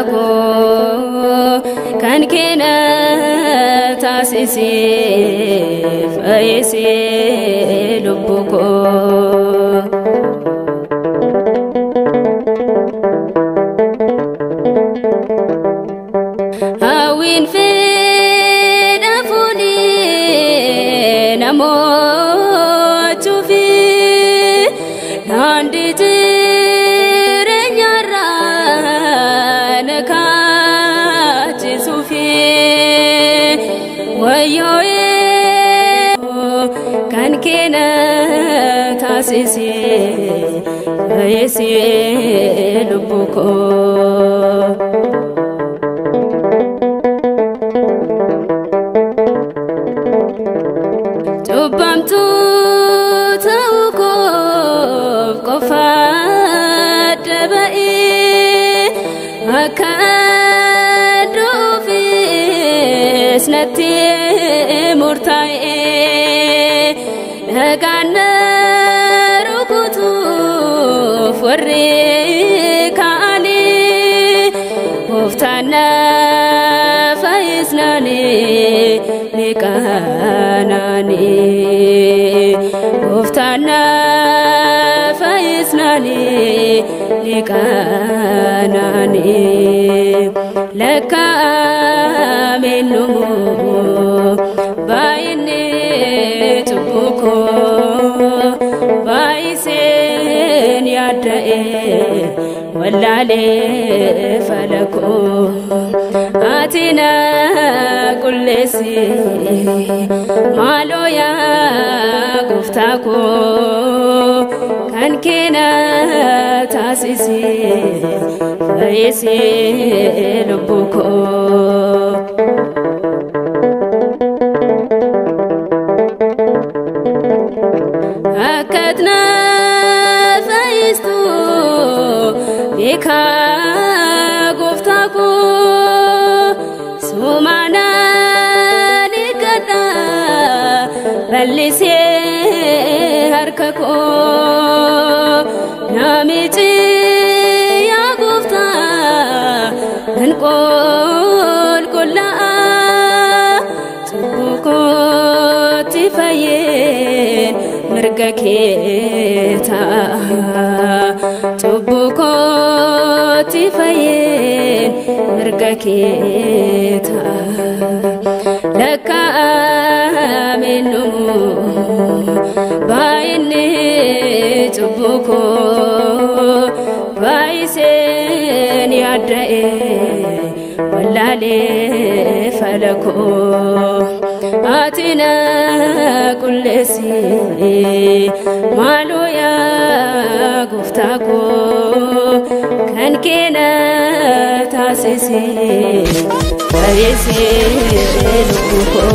goftako kan kena taasise fayyise lubbuko hawin fedha funi namochu fi nandi jirenya nakachi sufi wayoe kan kena taasise fayyise lubbuko Jubbamtu ta'uko qofa daba'i akka dhufis natti murtaa'e dhagaan rukutuuf warri ka'anii gooftaan fayyisnaani ni qaanani gooftaan fayyisnaani ni qaanani lakka amennumu baay'inni cubbuko baay'iseen yaadda'e wallaalee falako atina qulleessi maaloo yaa goftako kan kena taasise fayyise lubbuko akkatna fayyistu beeka goftako sumana nikada ballise harkako namichi ya gofta nan qulqulla cubbuko tifayyen mirga keeta cubbuko tifayyen mirga keeta lakka amennumu baay'inni cubbuko baay'iseen yaadda'e wallaalee falako atina qulleessi maaloo yaa goftako kan kena taasise fayyise lubbuko